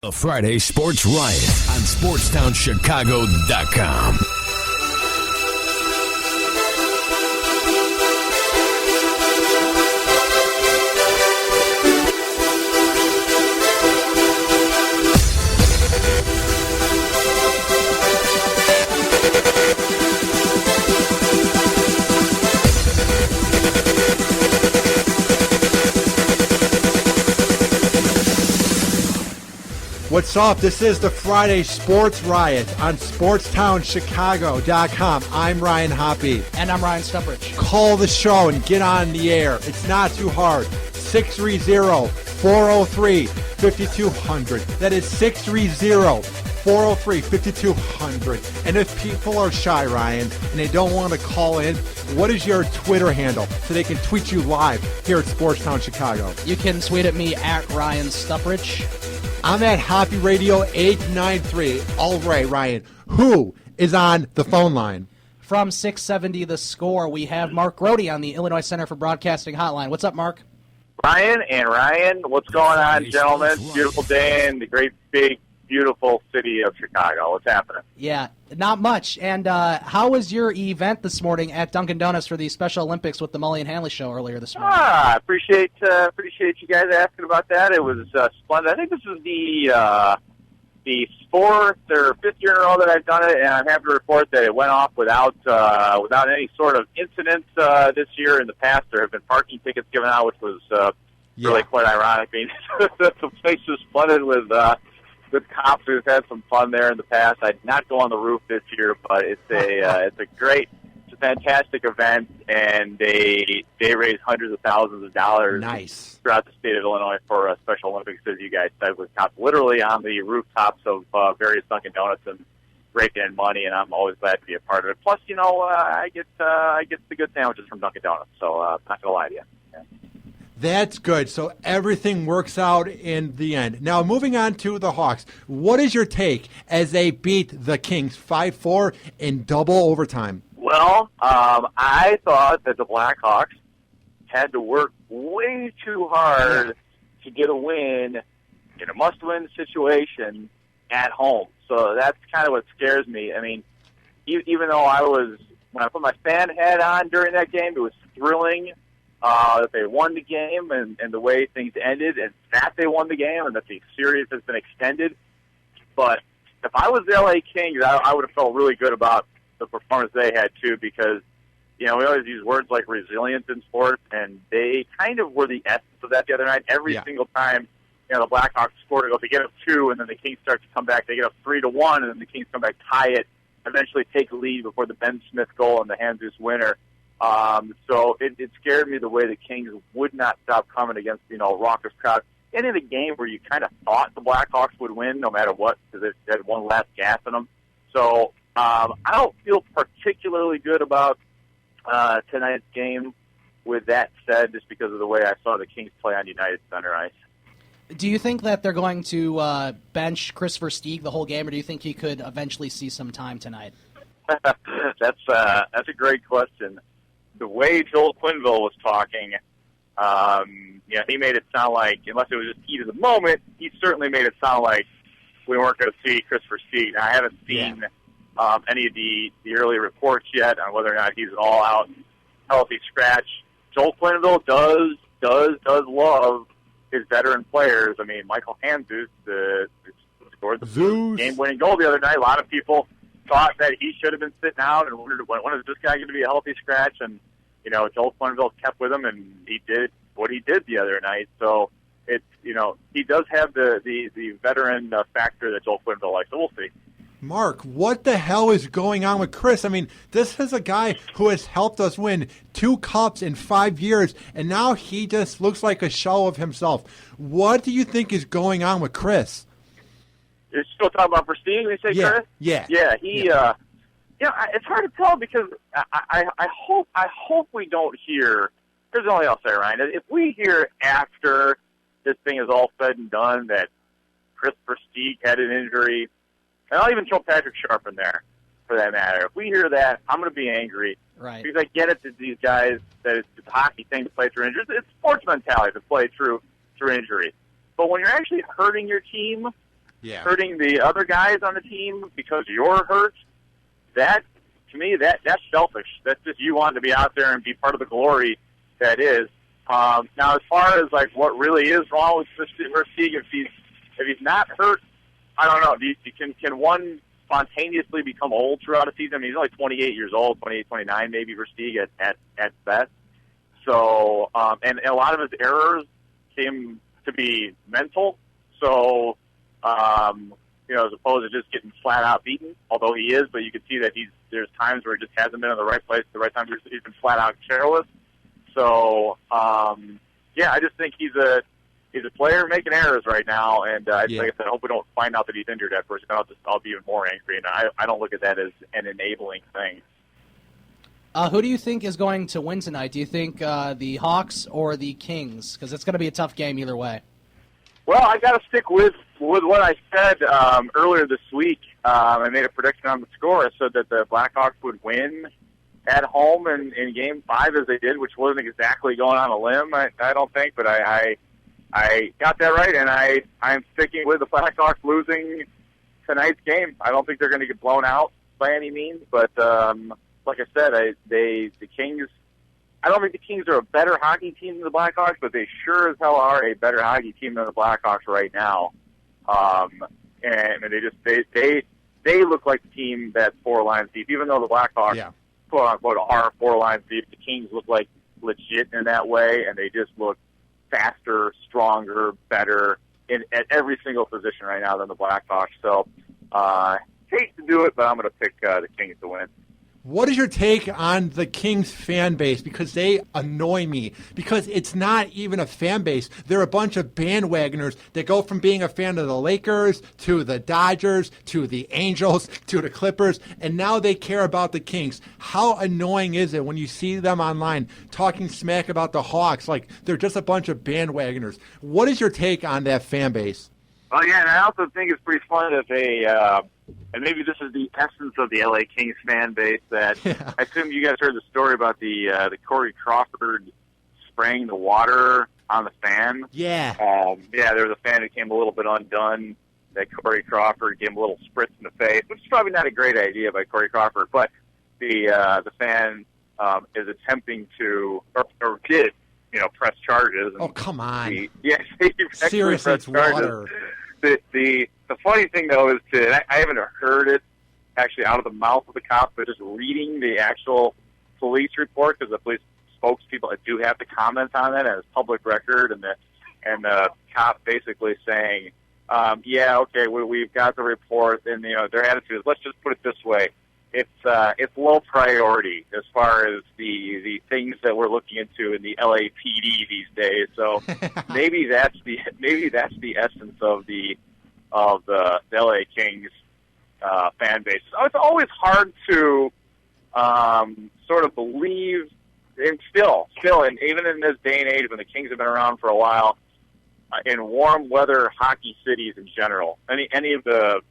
The Friday Sports Riot on SportsTownChicago.com. What's up? This is the Friday Sports Riot on SportsTownChicago.com. I'm Ryan Hoppy. And I'm Ryan Stuppridge. Call the show and get on the air. It's not too hard. 630-403-5200. That is 630-403-5200. And if people are shy, Ryan, and they don't want to call in, what is your Twitter handle so they can tweet you live here at Sportstown Chicago? You can tweet at me at Ryan Stuppridge. I'm at Hoppy Radio 893. All right, Ryan. Who is on the phone line? From 670 The Score, we have Mark Grote on the Illinois Center for Broadcasting Hotline. What's up, Mark? Ryan, what's going on, gentlemen? Beautiful day in the great, big, beautiful city of Chicago. What's happening? Yeah, not much. And how was your event this morning at Dunkin' Donuts for the Special Olympics with the Mully and Hanley show earlier this morning? Appreciate you guys asking about that. It was splendid. I think this is the fourth or fifth year in a row that I've done it, and I'm happy to report that it went off without any sort of incident this year. In the past, there have been parking tickets given out, which was really quite ironic. I mean, the place was flooded with cops who've had some fun there in the past. I did not go on the roof this year, but it's a fantastic event, and they raise hundreds of thousands of dollars throughout the state of Illinois for Special Olympics, as you guys said, with cops literally on the rooftops of various Dunkin' Donuts and raking in money, and I'm always glad to be a part of it. Plus, I get the good sandwiches from Dunkin' Donuts, so I'm not going to lie to you. Yeah. That's good. So everything works out in the end. Now, moving on to the Hawks, what is your take as they beat the Kings 5-4 in double overtime? Well, I thought that the Blackhawks had to work way too hard to get a win in a must-win situation at home. So that's kind of what scares me. I mean, even though when I put my fan hat on during that game, it was thrilling that they won the game and the way things ended, and that they won the game and that the series has been extended. But if I was the LA Kings, I would have felt really good about the performance they had too, because we always use words like resilience in sports, and they kind of were the essence of that the other night. Every single time the Blackhawks scored a goal, they get up 2, and then the Kings start to come back. They get up 3-1, and then the Kings come back, tie it, eventually take a lead before the Ben Smith goal and the Handzus winner. So it scared me the way the Kings would not stop coming against raucous crowd. And in a game where you kind of thought the Blackhawks would win no matter what, because they had one last gas in them. So I don't feel particularly good about tonight's game. With that said, just because of the way I saw the Kings play on United Center ice. Do you think that they're going to bench Chris Versteeg the whole game, or do you think he could eventually see some time tonight? That's a great question. The way Joel Quenneville was talking, he made it sound like, unless it was just heat of the moment, he certainly made it sound like we weren't going to see Chris Versteeg. I haven't seen any of the early reports yet on whether or not he's an all-out healthy scratch. Joel Quenneville does love his veteran players. I mean, Michael Handzus scored the game-winning goal the other night. A lot of people thought that he should have been sitting out and wondered, when is this guy going to be a healthy scratch? And, Joel Quenneville kept with him, and he did what he did the other night. So, it's, he does have the veteran factor that Joel Quenneville likes. So we'll see. Mark, what the hell is going on with Chris? I mean, this is a guy who has helped us win 2 cups in 5 years, and now he just looks like a shell of himself. What do you think is going on with Chris? You're still talking about Versteeg when you say Chris? Yeah. It's hard to tell because I hope we don't hear. Here's the only thing I'll say, Ryan. If we hear after this thing is all said and done that Chris Versteeg had an injury, and I'll even throw Patrick Sharp in there for that matter. If we hear that, I'm going to be angry. Right. Because I get it that these guys, that it's a hockey thing to play through injuries. It's sports mentality to play through injury. But when you're actually hurting your team, hurting the other guys on the team because you're hurt, that, to me, that's selfish. That's just you wanting to be out there and be part of the glory that is. Now, as far as like what really is wrong with Versteeg, if he's not hurt, I don't know. Can one spontaneously become old throughout a season? I mean, he's only 28 years old, 28, 29 maybe, Versteeg at best. So, and a lot of his errors seem to be mental. So, as opposed to just getting flat out beaten, although he is, but you can see that there's times where he just hasn't been in the right place at the right time. He's been flat out careless. So, I just think he's a player making errors right now, and like I said, I hope we don't find out that he's injured at first. I'll be even more angry, and I don't look at that as an enabling thing. Who do you think is going to win tonight? Do you think the Hawks or the Kings? Because it's going to be a tough game either way. Well, I got to stick with what I said earlier this week. I made a prediction on the score. I said that the Blackhawks would win at home in Game 5 as they did, which wasn't exactly going on a limb, I don't think, but I got that right, and I'm sticking with the Blackhawks losing tonight's game. I don't think they're going to get blown out by any means, but like I said, the Kings, I don't think the Kings are a better hockey team than the Blackhawks, but they sure as hell are a better hockey team than the Blackhawks right now. And they look like the team that's 4 lines deep, even though the Blackhawks, quote unquote, are 4 lines deep. The Kings look like legit in that way, and they just look faster, stronger, better at every single position right now than the Blackhawks. So, hate to do it, but I'm going to pick the Kings to win. What is your take on the Kings fan base? Because they annoy me. Because it's not even a fan base. They're a bunch of bandwagoners that go from being a fan of the Lakers to the Dodgers to the Angels to the Clippers, and now they care about the Kings. How annoying is it when you see them online talking smack about the Hawks like they're just a bunch of bandwagoners? What is your take on that fan base? Well, yeah, and I also think it's pretty fun that they, and maybe this is the essence of the LA Kings fan base, that I assume you guys heard the story about the Corey Crawford spraying the water on the fan. Yeah. There was a fan who came a little bit undone, that Corey Crawford gave him a little spritz in the face, which is probably not a great idea by Corey Crawford, but the fan is attempting to, or did, press charges. Oh, come on. Seriously, it's water. The funny thing, though, is I haven't heard it actually out of the mouth of the cop, but just reading the actual police report, because the police spokespeople do have to comment on it as public record, and the cop basically saying, we've got the report, and their attitude is, let's just put it this way. It's low priority as far as the things that we're looking into in the LAPD these days. So maybe that's the essence of the LA Kings fan base. It's always hard to sort of believe, and still, and even in this day and age when the Kings have been around for a while, in warm weather hockey cities in general, any of those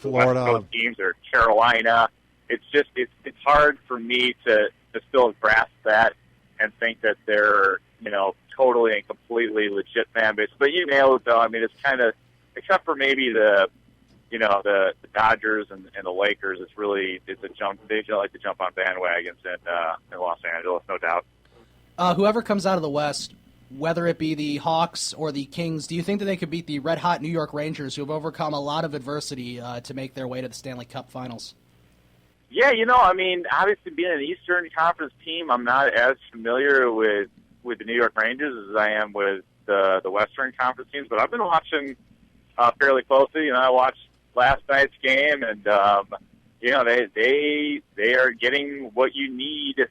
Florida, West Coast teams, or Carolina. It's hard for me to still grasp that and think that they're, totally and completely legit fan base. But you nailed it, though. I mean, it's kind of, except for maybe the Dodgers and the Lakers, it's a jump. They like to jump on bandwagons in Los Angeles, no doubt. Whoever comes out of the West, whether it be the Hawks or the Kings, do you think that they could beat the red-hot New York Rangers, who have overcome a lot of adversity to make their way to the Stanley Cup Finals? Yeah, obviously being an Eastern Conference team, I'm not as familiar with the New York Rangers as I am with the Western Conference teams, but I've been watching fairly closely. I watched last night's game, and they are getting what you need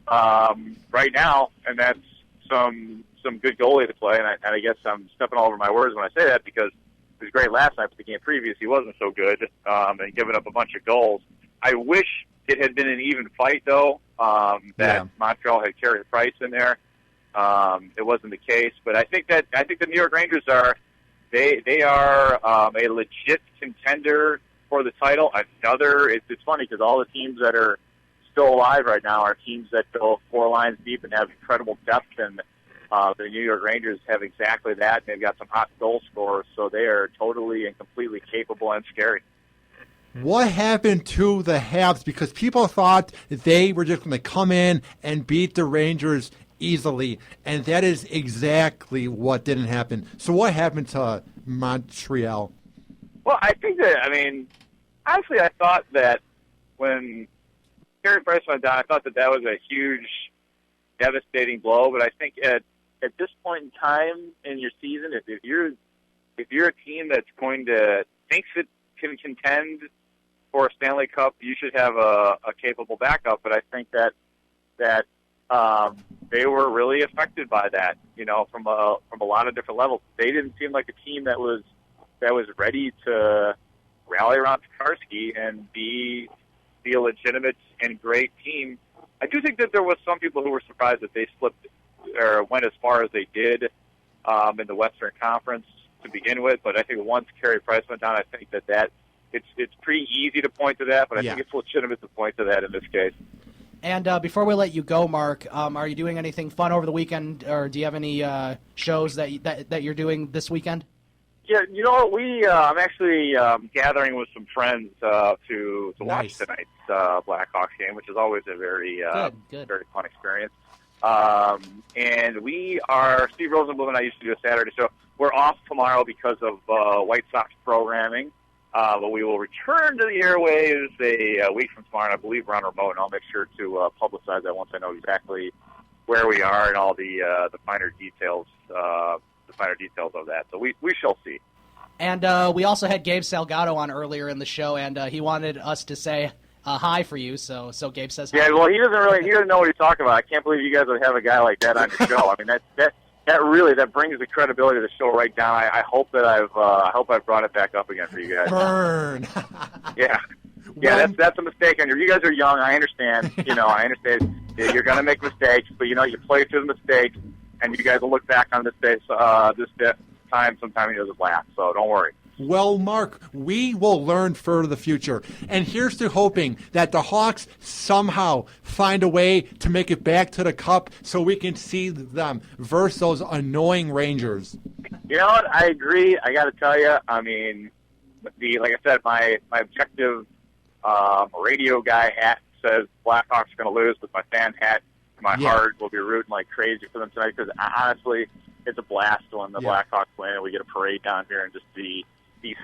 right now, and that's some good goalie to play. And I guess I'm stepping all over my words when I say that, because it was great last night, but the game previous he wasn't so good, and giving up a bunch of goals. I wish it had been an even fight, though, that Montreal had Carey Price in there. It wasn't the case, but I think the New York Rangers are a legit contender for the title. It's funny because all the teams that are still alive right now are teams that go 4 lines deep and have incredible depth, and The New York Rangers have exactly that. They've got some hot goal scorers, so they are totally and completely capable and scary. What happened to the Habs? Because people thought they were just going to come in and beat the Rangers easily, and that is exactly what didn't happen. So what happened to Montreal? Well, I think that, honestly, I thought that when Carey Price went down, I thought that was a huge, devastating blow. But I think at this point in time in your season, if you're a team that's thinks it can contend for a Stanley Cup, you should have a capable backup. But I think that they were really affected by that, from a lot of different levels. They didn't seem like a team that was ready to rally around Pekarsky and be a legitimate and great team. I do think that there was some people who were surprised that they slipped or went as far as they did in the Western Conference to begin with. But I think once Carey Price went down, I think that it's pretty easy to point to that. But I think it's legitimate to point to that in this case. And before we let you go, Mark, are you doing anything fun over the weekend, or do you have any shows that you're doing this weekend? Yeah, you know what? I'm actually gathering with some friends to watch tonight's Blackhawks game, which is always a very very fun experience. And we are, Steve Rosenblum and I used to do a Saturday show. We're off tomorrow because of White Sox programming, but we will return to the airwaves a week from tomorrow, and I believe we're on remote, and I'll make sure to publicize that once I know exactly where we are and all the finer details of that. So we shall see. And we also had Gabe Salgado on earlier in the show, and he wanted us to say hi for you. So Gabe says hi. Yeah, well, he doesn't know what he's talking about. I can't believe you guys would have a guy like that on your show. That brings the credibility of the show right down. I hope that I've brought it back up again for you guys. Burn. Yeah. Yeah, that's a mistake on you guys are young. I understand. I understand you're going to make mistakes, but you play through the mistakes, and you guys will look back on this time sometime and you'll just laugh. So don't worry. Well, Mark, we will learn for the future. And here's to hoping that the Hawks somehow find a way to make it back to the Cup so we can see them versus those annoying Rangers. You know what? I agree. I got to tell you, like I said, my objective radio guy hat says Blackhawks are going to lose, but my fan hat, my heart will be rooting like crazy for them tonight because honestly, it's a blast when the Blackhawks win and we get a parade down here and just the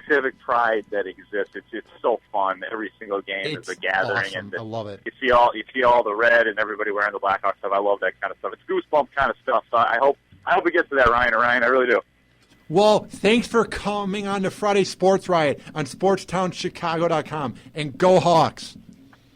civic pride that exists. It's so fun. Every single game is a gathering, awesome. and I love it. You see all the red and everybody wearing the Blackhawks stuff. I love that kind of stuff. It's goosebump kind of stuff. So I hope it gets to that, Ryan. I really do. Well, thanks for coming on to Friday Sports Riot on SportsTownChicago.com, and go Hawks.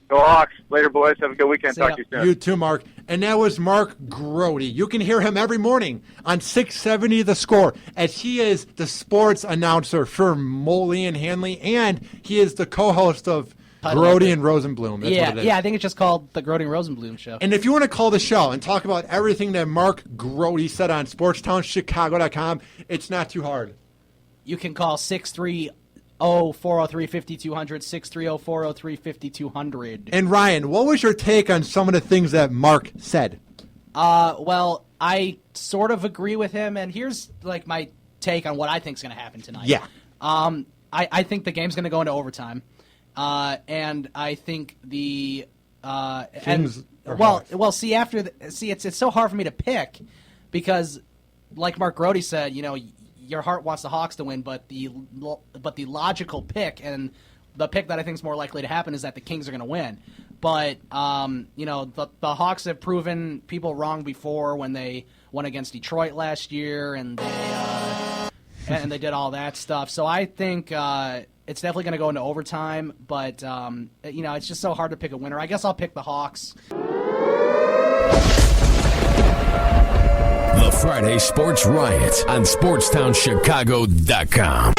Go Hawks. Later, boys. Have a good weekend. Talk to you soon. You too, Mark. And that was Mark Grote. You can hear him every morning on 670 The Score, as he is the sports announcer for Moley and Hanley, and he is the co-host of Grote and Rosenblum. That's what it is. Yeah, I think it's just called the Grote and Rosenblum Show. And if you want to call the show and talk about everything that Mark Grote said on SportsTownChicago.com, it's not too hard. You can call 630-403-5200, 630-403-5200. And Ryan, what was your take on some of the things that Mark said? Well, I sort of agree with him, and here's my take on what I think is going to happen tonight. Yeah. I think the game's going to go into overtime, and I think the Kings it's so hard for me to pick because, like Mark Grote said, your heart wants the Hawks to win, but the logical pick and the pick that I think is more likely to happen is that the Kings are going to win. But the Hawks have proven people wrong before when they won against Detroit last year, and they did all that stuff. So I think it's definitely going to go into overtime. But it's just so hard to pick a winner. I guess I'll pick the Hawks. The Friday Sports Riot on SportsTownChicago.com.